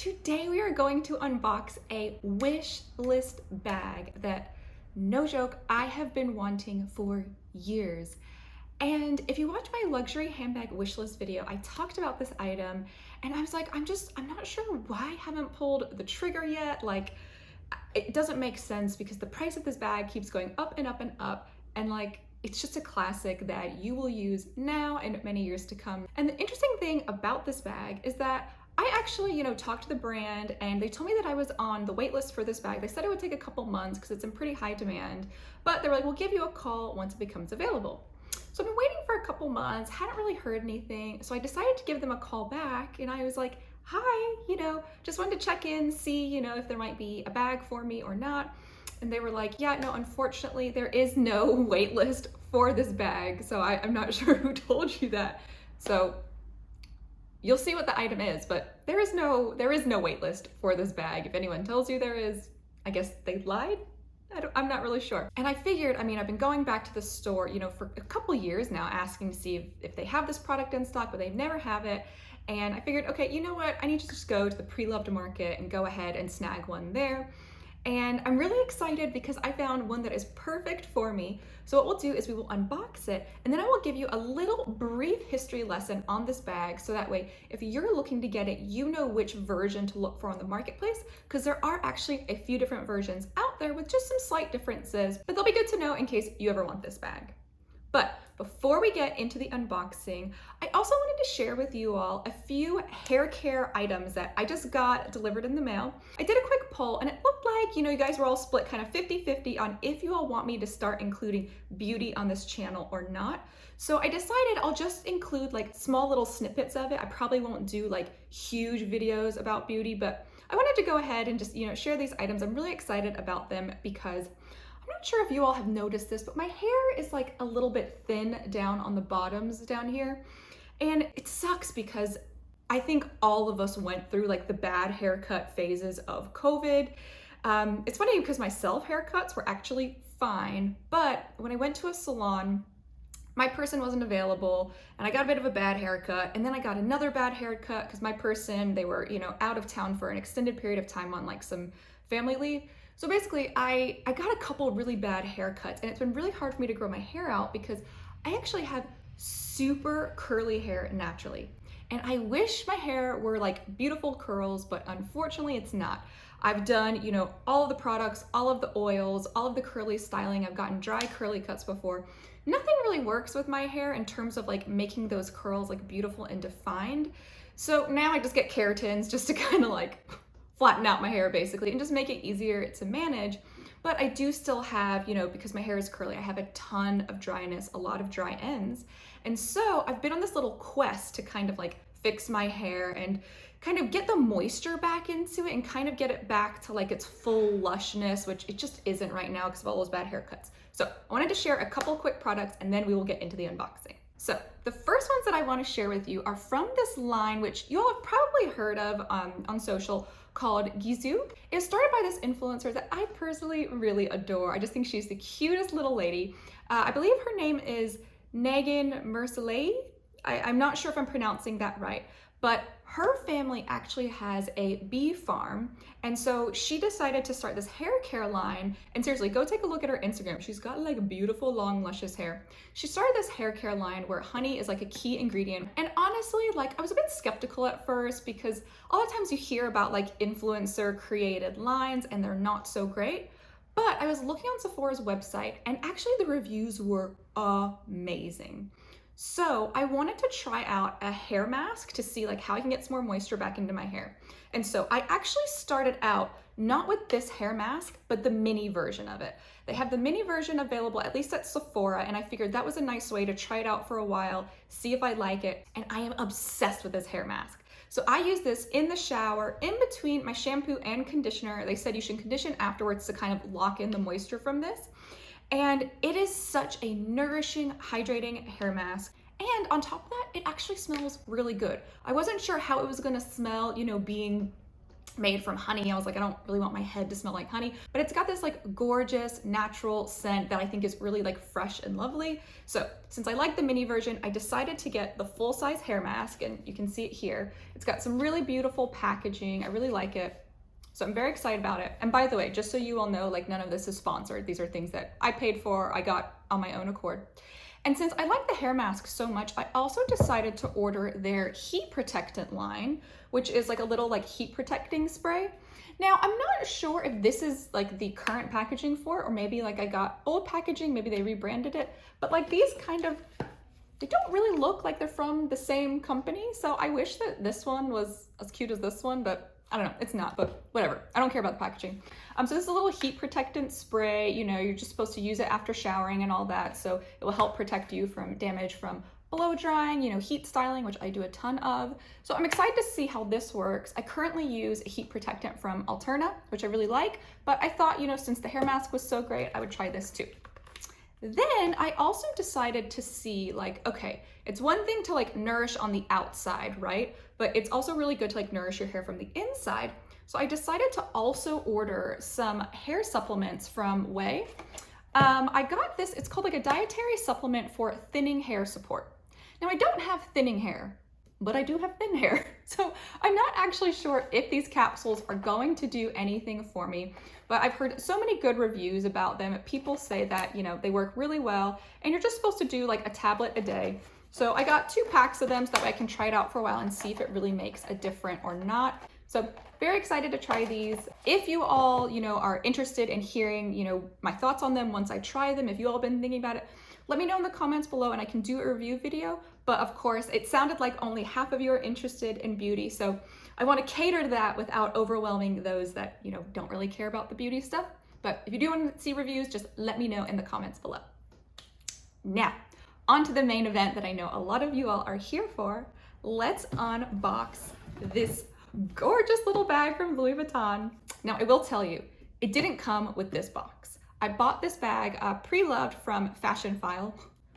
today we are going to unbox a wish list bag that, no joke, I have been wanting for years. And if you watch my luxury handbag wish list video, I talked about this item and I was like, I'm not sure why I haven't pulled the trigger yet. Like, it doesn't make sense because the price of this bag keeps going up and up and up. And like, it's just a classic that you will use now and many years to come. And the interesting thing about this bag is that I actually, talked to the brand and they told me that I was on the wait list for this bag. They said it would take a couple months because it's in pretty high demand, but they were like, we'll give you a call once it becomes available. So I've been waiting for a couple months, hadn't really heard anything. So I decided to give them a call back and I was like, hi, just wanted to check in, see, if there might be a bag for me or not. And they were like, yeah, no, unfortunately, there is no wait list for this bag. So I'm not sure who told you that. So you'll see what the item is, but there is no wait list for this bag. If anyone tells you there is, I guess they lied. I'm not really sure. And I figured, I've been going back to the store, for a couple years now, asking to see if they have this product in stock, but they never have it. And I figured, okay, you know what? I need to just go to the pre-loved market and go ahead and snag one there. And I'm really excited because I found one that is perfect for me. So what we'll do is we will unbox it and then I will give you a little brief history lesson on this bag. So that way, if you're looking to get it, you know which version to look for on the marketplace, because there are actually a few different versions out there with just some slight differences, but they'll be good to know in case you ever want this bag. But before we get into the unboxing, I also wanted to share with you all a few hair care items that I just got delivered in the mail. I did a quick poll and it looked like, you guys were all split kind of 50-50 on if you all want me to start including beauty on this channel or not. So I decided I'll just include like small little snippets of it. I probably won't do like huge videos about beauty, but I wanted to go ahead and just, share these items. I'm really excited about them because I'm not sure if you all have noticed this, but my hair is like a little bit thin down on the bottoms down here. And it sucks because I think all of us went through like the bad haircut phases of COVID. It's funny because my self haircuts were actually fine, but when I went to a salon, my person wasn't available and I got a bit of a bad haircut, and then I got another bad haircut because my person, they were, out of town for an extended period of time on like some family leave. So basically I got a couple really bad haircuts and it's been really hard for me to grow my hair out because I actually have super curly hair naturally. And I wish my hair were like beautiful curls, but unfortunately it's not. I've done, all of the products, all of the oils, all of the curly styling. I've gotten dry curly cuts before. Nothing really works with my hair in terms of like making those curls like beautiful and defined. So now I just get keratins just to kind of like flatten out my hair basically and just make it easier to manage. But I do still have, because my hair is curly, I have a ton of dryness, a lot of dry ends. And so I've been on this little quest to kind of like fix my hair and kind of get the moisture back into it and kind of get it back to like its full lushness, which it just isn't right now because of all those bad haircuts. So I wanted to share a couple quick products and then we will get into the unboxing. So the first ones that I want to share with you are from this line, which you all have probably heard of on social, called Gizu. It was started by this influencer that I personally really adore. I just think she's the cutest little lady. I believe her name is Negan Mercelay. I'm not sure if I'm pronouncing that right, but her family actually has a bee farm. And so she decided to start this hair care line. And seriously, go take a look at her Instagram. She's got like beautiful, long, luscious hair. She started this hair care line where honey is like a key ingredient. And honestly, like I was a bit skeptical at first because a lot of times you hear about like influencer created lines and they're not so great. But I was looking on Sephora's website and actually the reviews were amazing. So I wanted to try out a hair mask to see like how I can get some more moisture back into my hair. And so I actually started out not with this hair mask, but the mini version of it. They have the mini version available at least at Sephora, and I figured that was a nice way to try it out for a while, see if I like it. And I am obsessed with this hair mask. So I use this in the shower, in between my shampoo and conditioner. They said you should condition afterwards to kind of lock in the moisture from this. And it is such a nourishing, hydrating hair mask. And on top of that, it actually smells really good. I wasn't sure how it was gonna smell, being made from honey. I was like, I don't really want my head to smell like honey, but it's got this like gorgeous natural scent that I think is really like fresh and lovely. So since I like the mini version, I decided to get the full-size hair mask, and you can see it here. It's got some really beautiful packaging. I really like it. So I'm very excited about it. And by the way, just so you all know, like none of this is sponsored. These are things that I paid for, I got on my own accord. And since I like the hair mask so much, I also decided to order their heat protectant line, which is like a little like heat protecting spray. Now, I'm not sure if this is like the current packaging for it, or maybe like I got old packaging, maybe they rebranded it, but like these kind of, they don't really look like they're from the same company. So I wish that this one was as cute as this one, but I don't know, it's not, but whatever. I don't care about the packaging. So this is a little heat protectant spray. You know, you're just supposed to use it after showering and all that. So it will help protect you from damage from blow drying, you know, heat styling, which I do a ton of. So I'm excited to see how this works. I currently use a heat protectant from Alterna, which I really like, but I thought, you know, since the hair mask was so great, I would try this too. Then I also decided to see like, okay, it's one thing to like nourish on the outside, right? But it's also really good to like nourish your hair from the inside. So I decided to also order some hair supplements from Ouai. I got this, it's called like a dietary supplement for thinning hair support. Now I don't have thinning hair, but I do have thin hair. So I'm not actually sure if these capsules are going to do anything for me, but I've heard so many good reviews about them. People say that, you know, they work really well, and you're just supposed to do like a tablet a day. So I got 2 packs of them so that way I can try it out for a while and see if it really makes a difference or not. So very excited to try these. If you all, you know, are interested in hearing, you know, my thoughts on them once I try them, if you all have been thinking about it, let me know in the comments below and I can do a review video. But of course, it sounded like only half of you are interested in beauty. So I want to cater to that without overwhelming those that, you know, don't really care about the beauty stuff. But if you do want to see reviews, just let me know in the comments below. Now, on to the main event that I know a lot of you all are here for. Let's unbox this gorgeous little bag from Louis Vuitton. Now, I will tell you, it didn't come with this box. I bought this bag pre-loved from Fashion File,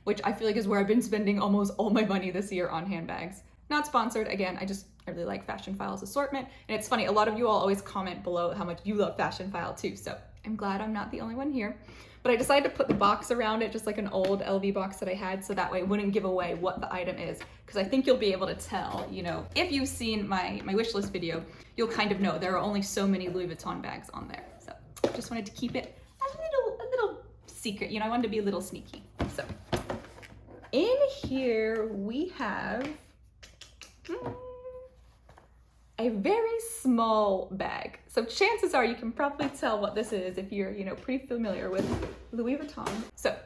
which I feel like is where I've been spending almost all my money this year on handbags. Not sponsored, again, I really like Fashion File's assortment. And it's funny, a lot of you all always comment below how much you love Fashion File too, so I'm glad I'm not the only one here. But I decided to put the box around it, just like an old LV box that I had, so that way it wouldn't give away what the item is. Because I think you'll be able to tell, you know, if you've seen my wish list video, you'll kind of know there are only so many Louis Vuitton bags on there. So I just wanted to keep it a little secret, you know, I wanted to be a little sneaky. So in here we have a very small bag. So chances are you can probably tell what this is if you're, you know, pretty familiar with Louis Vuitton. So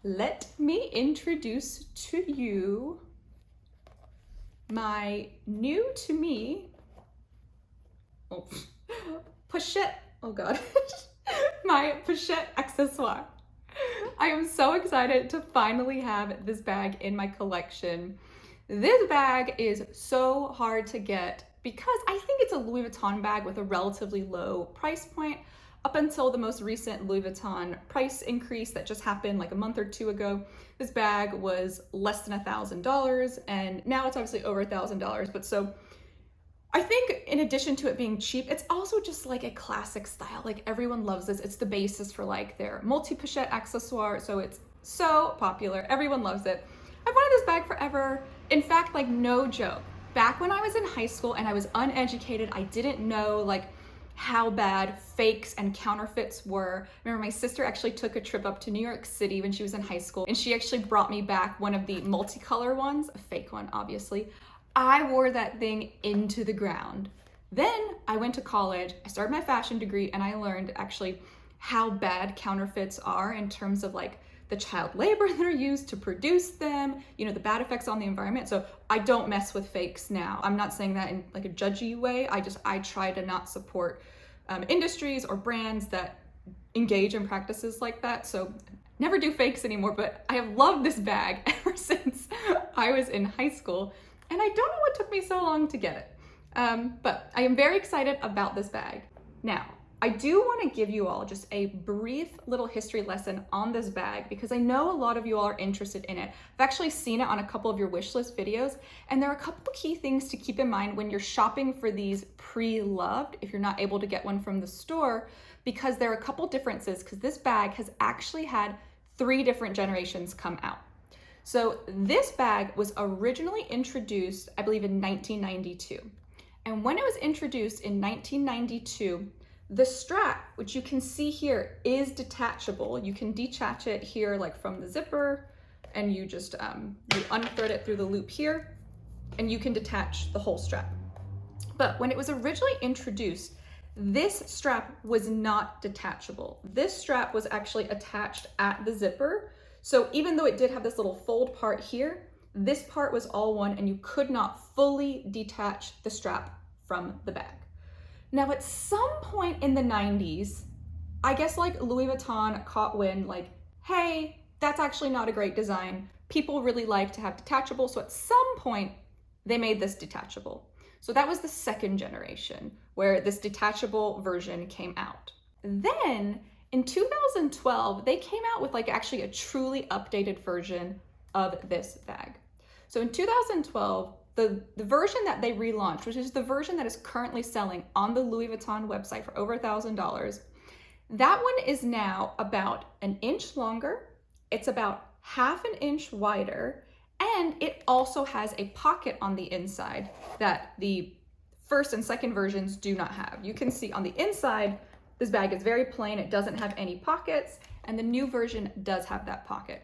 let me introduce to you my new to me pochette, oh God, my pochette accessoire. I am so excited to finally have this bag in my collection. This bag is so hard to get because I think it's a Louis Vuitton bag with a relatively low price point. Up until the most recent Louis Vuitton price increase that just happened like a month or 2 ago, this bag was less than $1,000, and now it's obviously over $1,000. But so I think in addition to it being cheap, it's also just like a classic style. Like everyone loves this. It's the basis for like their multi-pochette accessoire. So it's so popular. Everyone loves it. I've wanted this bag forever. In fact, like no joke, back when I was in high school and I was uneducated, I didn't know like how bad fakes and counterfeits were. I remember my sister actually took a trip up to New York City when she was in high school, and she actually brought me back one of the multicolor ones, a fake one, obviously. I wore that thing into the ground. Then I went to college, I started my fashion degree, and I learned actually how bad counterfeits are in terms of like the child labor that are used to produce them, you know, the bad effects on the environment. So I don't mess with fakes now. I'm not saying that in like a judgy way. I try to not support industries or brands that engage in practices like that. So never do fakes anymore, but I have loved this bag ever since I was in high school. And I don't know what took me so long to get it. But I am very excited about this bag. Now, I do want to give you all just a brief little history lesson on this bag because I know a lot of you all are interested in it. I've actually seen it on a couple of your wish list videos, and there are a couple of key things to keep in mind when you're shopping for these pre-loved, if you're not able to get one from the store, because there are a couple differences because this bag has actually had 3 different generations come out. So this bag was originally introduced, I believe, in 1992. And when it was introduced in 1992, the strap, which you can see here, is detachable. You can detach it here like from the zipper, and you just you unthread it through the loop here, and you can detach the whole strap. But when it was originally introduced, this strap was not detachable. This strap was actually attached at the zipper. So even though it did have this little fold part here, this part was all one and you could not fully detach the strap from the bag. Now at some point in the 90s, I guess like Louis Vuitton caught wind like, hey, that's actually not a great design. People really like to have detachable. So at some point they made this detachable. So that was the 2nd generation where this detachable version came out. Then in 2012, they came out with like actually a truly updated version of this bag. So in 2012, the version that they relaunched, which is the version that is currently selling on the Louis Vuitton website for over $1,000, that one is now about 1 inch longer. It's about 1/2 inch wider, and it also has a pocket on the inside that the 1st and 2nd versions do not have. You can see on the inside, this bag is very plain. It doesn't have any pockets, and the new version does have that pocket.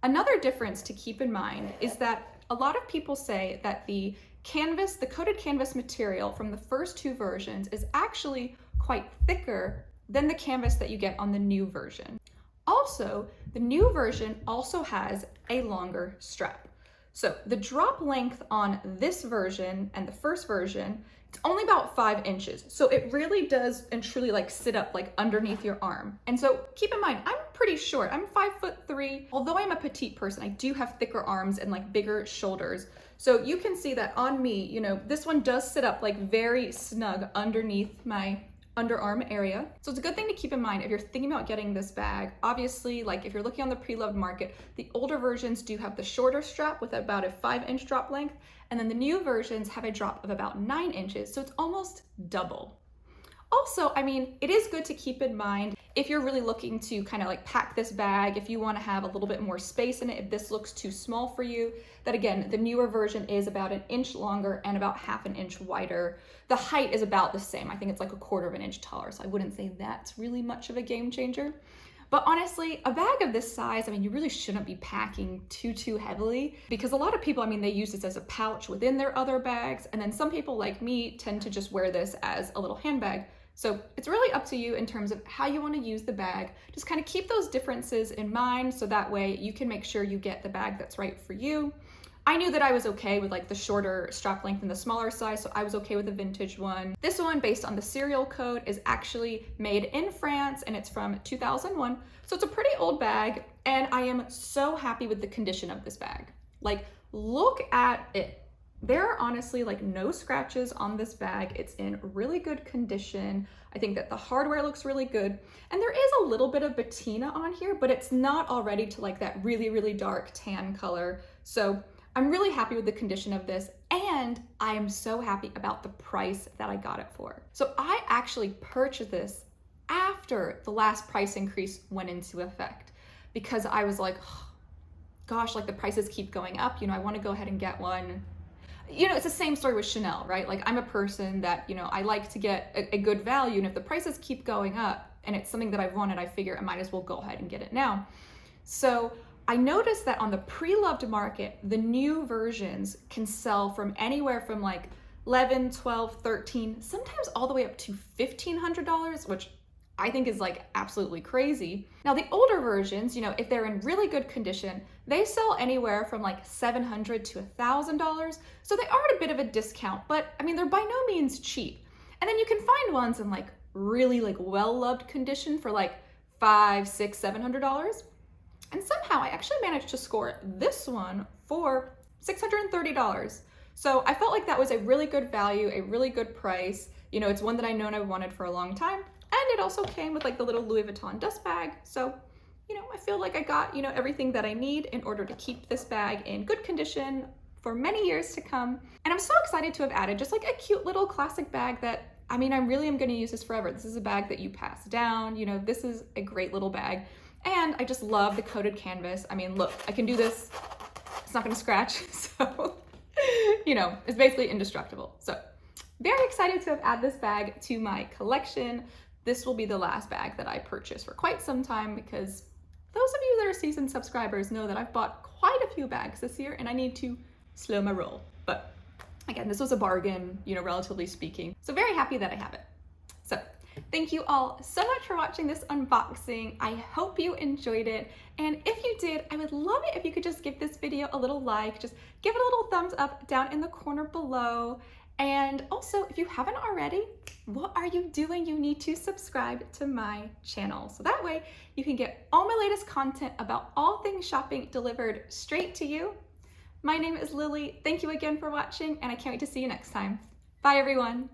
Another difference to keep in mind is that a lot of people say that the canvas, the coated canvas material from the first 2 versions is actually quite thicker than the canvas that you get on the new version. Also, the new version also has a longer strap. So the drop length on this version and the first version, it's only about 5 inches. So it really does and truly like sit up like underneath your arm. And so keep in mind, I'm pretty short. I'm 5'3". Although I'm a petite person, I do have thicker arms and like bigger shoulders. So you can see that on me, you know, this one does sit up like very snug underneath my underarm area. So it's a good thing to keep in mind if you're thinking about getting this bag. Obviously, like if you're looking on the pre-loved market, the older versions do have the shorter strap with about a 5-inch drop length, and then the new versions have a drop of about 9 inches, so it's almost double. Also, I mean, it is good to keep in mind if you're really looking to kind of like pack this bag, if you want to have a little bit more space in it, if this looks too small for you, that again, the newer version is about 1 inch longer and about 1/2 inch wider. The height is about the same. I think it's like 1/4 inch taller, so I wouldn't say that's really much of a game changer. But honestly, a bag of this size, I mean, you really shouldn't be packing too heavily, because a lot of people, I mean, they use this as a pouch within their other bags. And then some people like me tend to just wear this as a little handbag. So it's really up to you in terms of how you want to use the bag. Just kind of keep those differences in mind so that way you can make sure you get the bag that's right for you. I knew that I was okay with like the shorter strap length and the smaller size, so I was okay with the vintage one. This one, based on the serial code, is actually made in France and it's from 2001. So it's a pretty old bag, and I am so happy with the condition of this bag. Like, look at it. There are honestly like no scratches on this bag. It's in really good condition. I think that the hardware looks really good. And there is a little bit of patina on here, but it's not already to like that really dark tan color. So I'm really happy with the condition of this, and I am so happy about the price that I got it for. So I actually purchased this after the last price increase went into effect, because I was like, oh, gosh, like the prices keep going up. You know, I want to go ahead and get one. You know, it's the same story with Chanel, right? Like, I'm a person that, you know, I like to get a good value, and if the prices keep going up and it's something that I've wanted, I figure I might as well go ahead and get it now. So I noticed that on the pre-loved market, the new versions can sell from anywhere from like $11, $12, $13, sometimes all the way up to $1,500, which I think is like absolutely crazy. Now the older versions, you know, if they're in really good condition, they sell anywhere from like $700 to $1,000. So they are at a bit of a discount, but I mean, they're by no means cheap. And then you can find ones in like really like well-loved condition for like $500, $600, $700. And somehow I actually managed to score this one for $630. So I felt like that was a really good value, a really good price. You know, it's one that I known I wanted for a long time. And it also came with like the little Louis Vuitton dust bag. So, you know, I feel like I got, you know, everything that I need in order to keep this bag in good condition for many years to come. And I'm so excited to have added just like a cute little classic bag that, I mean, I really am going to use this forever. This is a bag that you pass down, you know, this is a great little bag. And I just love the coated canvas. I mean, look, I can do this. It's not going to scratch. So, you know, it's basically indestructible. So very excited to have added this bag to my collection. This will be the last bag that I purchase for quite some time, because those of you that are seasoned subscribers know that I've bought quite a few bags this year and I need to slow my roll. But again, this was a bargain, you know, relatively speaking. So very happy that I have it. So thank you all so much for watching this unboxing. I hope you enjoyed it. And if you did, I would love it if you could just give this video a little like, just give it a little thumbs up down in the corner below. And also, if you haven't already, what are you doing? You need to subscribe to my channel. So that way you can get all my latest content about all things shopping delivered straight to you. My name is Lily. Thank you again for watching, and I can't wait to see you next time. Bye, everyone.